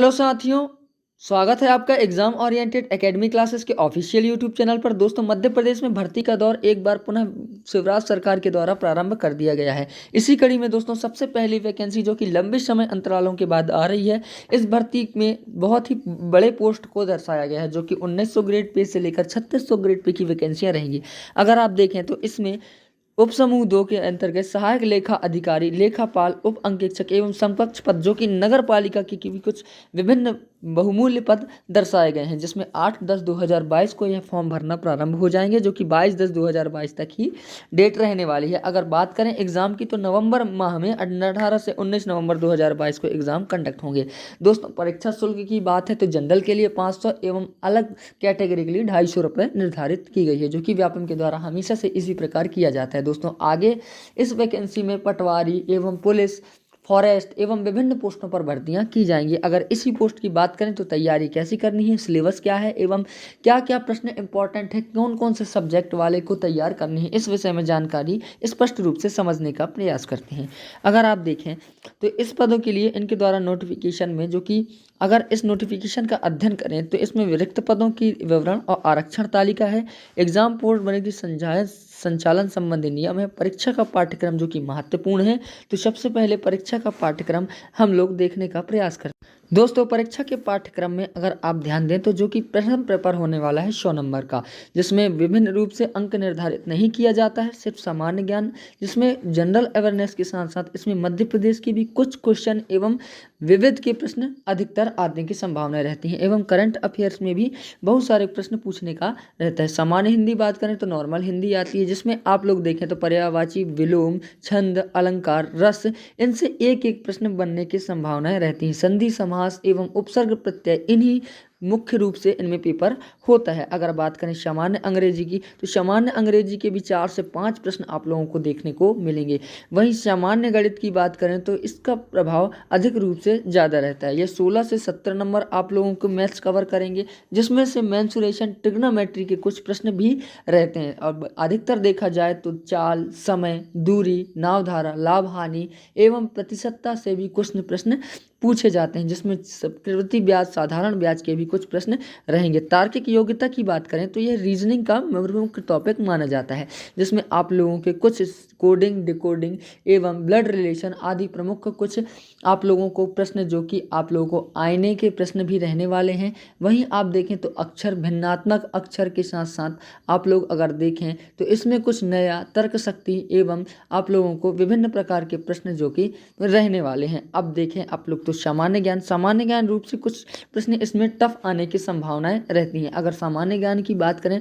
Hello साथियों, स्वागत है आपका एग्जाम ओरिएंटेड एकेडमी क्लासेस के ऑफिशियल यूट्यूब चैनल पर। दोस्तों, मध्य प्रदेश में भर्ती का दौर एक बार पुनः शिवराज सरकार के द्वारा प्रारंभ कर दिया गया है। इसी कड़ी में दोस्तों सबसे पहली वैकेंसी जो कि लंबे समय अंतरालों के बाद आ रही है, इस भर्ती में बहुत ही बड़े पोस्ट को दर्शाया गया है जो कि 1900 ग्रेड पे से लेकर 3600 ग्रेड पे की वैकेंसियाँ रहेंगी। अगर आप देखें तो इसमें उप समूह 2 के अंतर्गत सहायक लेखा अधिकारी, लेखापाल, उप अंकेक्षक एवं समकक्ष पद जो कि नगर पालिका की भी कुछ विभिन्न बहुमूल्य पद दर्शाए गए हैं, जिसमें 8/10/2022 को यह फॉर्म भरना प्रारंभ हो जाएंगे, जो कि 22/10/2022 तक ही डेट रहने वाली है। अगर बात करें एग्जाम की तो नवंबर माह में 18 से 19 नवंबर 2022 को एग्जाम कंडक्ट होंगे। दोस्तों, परीक्षा शुल्क की बात है तो जनरल के लिए 500 एवं अलग कैटेगरी के लिए 250 रुपये निर्धारित की गई है, जो कि व्यापम के द्वारा हमेशा से इसी प्रकार किया जाता है। दोस्तों, आगे इस वैकेंसी में पटवारी एवं पुलिस, फॉरेस्ट एवं विभिन्न पोस्टों पर भर्तियां की जाएंगी। अगर इसी पोस्ट की बात करें तो तैयारी कैसी करनी है, सिलेबस क्या है एवं क्या क्या प्रश्न इंपॉर्टेंट है, कौन कौन से सब्जेक्ट वाले को तैयार करनी है, इस विषय में जानकारी स्पष्ट रूप से समझने का प्रयास करते हैं। अगर आप देखें तो इस पदों के लिए इनके द्वारा नोटिफिकेशन में, जो कि अगर इस नोटिफिकेशन का अध्ययन करें तो इसमें रिक्त पदों की विवरण और आरक्षण तालिका है, एग्जाम पोस्ट बनेगी संचालन संबंधी नियम है, परीक्षा का पाठ्यक्रम जो कि महत्वपूर्ण है। तो सबसे पहले परीक्षा का पाठ्यक्रम हम लोग देखने का प्रयास करते हैं। दोस्तों, परीक्षा के पाठ्यक्रम में अगर आप ध्यान दें तो जो कि प्रथम पेपर होने वाला है 100 नंबर का, जिसमें विभिन्न रूप से अंक निर्धारित नहीं किया जाता है, सिर्फ सामान्य ज्ञान, जिसमें जनरल अवेयरनेस के साथ साथ इसमें मध्य प्रदेश की भी कुछ क्वेश्चन एवं विविध के प्रश्न अधिकतर आने की संभावनाएं रहती हैं, एवं करंट अफेयर्स में भी बहुत सारे प्रश्न पूछने का रहता है। सामान्य हिंदी बात करें तो नॉर्मल हिंदी आती है, जिसमें आप लोग देखें तो पर्यायवाची, विलोम, छंद, अलंकार, रस, इनसे एक एक प्रश्न बनने की संभावनाएं रहती हैं। संधि, समास एवं उपसर्ग प्रत्यय, इन्हीं मुख्य रूप से इनमें पेपर होता है। अगर बात करें सामान्य अंग्रेजी की तो सामान्य अंग्रेजी के भी 4 से 5 प्रश्न आप लोगों को देखने को मिलेंगे। वहीं सामान्य गणित की बात करें तो इसका प्रभाव अधिक रूप से ज़्यादा रहता है। ये 16 से 70 नंबर आप लोगों को मैथ्स कवर करेंगे, जिसमें से मेंसुरेशन, ट्रिग्नोमेट्री के कुछ प्रश्न भी रहते हैं। और अधिकतर देखा जाए तो चाल, समय, दूरी, नावधारा, लाभ हानि एवं प्रतिशतता से भी कुछ प्रश्न पूछे जाते हैं, जिसमें चक्रवृद्धि ब्याज, साधारण ब्याज के भी कुछ प्रश्न रहेंगे। तार्किक योग्यता की बात करें तो यह रीजनिंग का मुख्य टॉपिक माना जाता है, जिसमें आप लोगों के कुछ कोडिंग, डिकोडिंग एवं ब्लड रिलेशन आदि प्रमुख कुछ आप लोगों को प्रश्न, जो कि आप लोगों को आईने के प्रश्न भी रहने वाले हैं। वहीं आप देखें तो अक्षर, भिन्नात्मक अक्षर के साथ साथ आप लोग अगर देखें तो इसमें कुछ नया तर्क शक्ति एवं आप लोगों को विभिन्न प्रकार के प्रश्न जो कि रहने वाले हैं। अब देखें आप लोग तो सामान्य ज्ञान रूप से कुछ प्रश्न इसमें टफ आने की संभावनाएं रहती हैं। अगर सामान्य ज्ञान की बात करें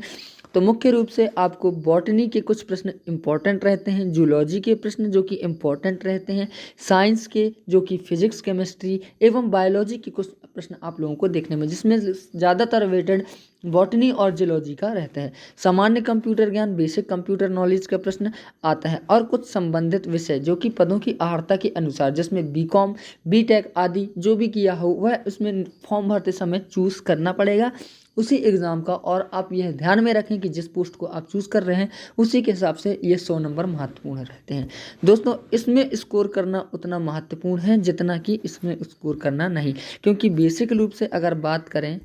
तो मुख्य रूप से आपको बॉटनी के कुछ प्रश्न इंपॉर्टेंट रहते हैं, जूलॉजी के प्रश्न जो कि इंपॉर्टेंट रहते हैं, साइंस के जो कि फिजिक्स, केमिस्ट्री एवं बायोलॉजी के कुछ प्रश्न आप लोगों को देखने में, जिसमें ज़्यादातर वेटेड बॉटनी और जूलॉजी का रहता है। सामान्य कंप्यूटर ज्ञान, बेसिक कंप्यूटर नॉलेज का प्रश्न आता है, और कुछ संबंधित विषय जो कि पदों की अर्हता के अनुसार, जिसमें बीकॉम, बीटेक आदि जो भी किया हो वह उसमें फॉर्म भरते समय चूज़ करना पड़ेगा उसी एग्ज़ाम का। और आप यह ध्यान में रखें कि जिस पोस्ट को आप चूज़ कर रहे हैं उसी के हिसाब से ये 100 नंबर महत्वपूर्ण रहते हैं। दोस्तों, इसमें स्कोर करना उतना महत्वपूर्ण है जितना कि इसमें स्कोर करना नहीं, क्योंकि बेसिक रूप से अगर बात करें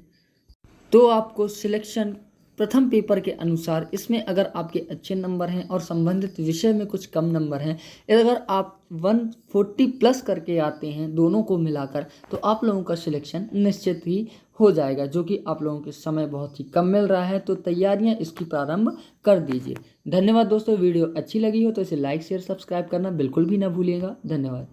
तो आपको सिलेक्शन प्रथम पेपर के अनुसार, इसमें अगर आपके अच्छे नंबर हैं और संबंधित विषय में कुछ कम नंबर हैं, अगर आप 140 प्लस करके आते हैं दोनों को मिलाकर, तो आप लोगों का सिलेक्शन निश्चित ही हो जाएगा, जो कि आप लोगों के समय बहुत ही कम मिल रहा है। तो तैयारियां इसकी प्रारंभ कर दीजिए। धन्यवाद दोस्तों, वीडियो अच्छी लगी हो तो इसे लाइक, शेयर, सब्सक्राइब करना बिल्कुल भी ना भूलिएगा। धन्यवाद।